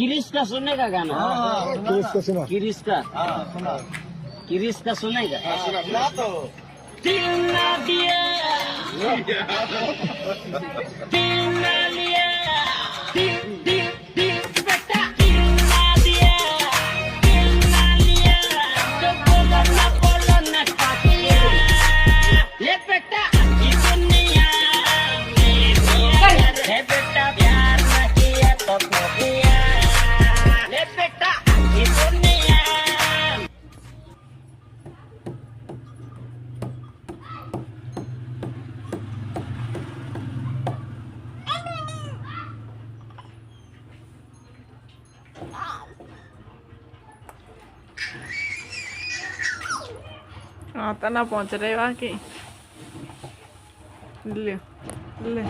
किरिस का सुनने का गाना। किरिस का सुना। किरिस का सुना। किरिस का सुनेगा। सुना तो दिल ना दिया दिल ना लिया दिल दिल दिल बेटा दिल ना दिया दिल ना लिया तो बोलो ना काटिया ये बेटा ये दुनिया है बेटा प्यार न किया तो किया ये बेटा ये दुनिया। आता ना पहुंच रहे बाकी ले ले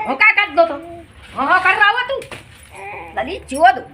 હું કા કાઢ દો તો હા કર રાવા તું દલી જીવો તું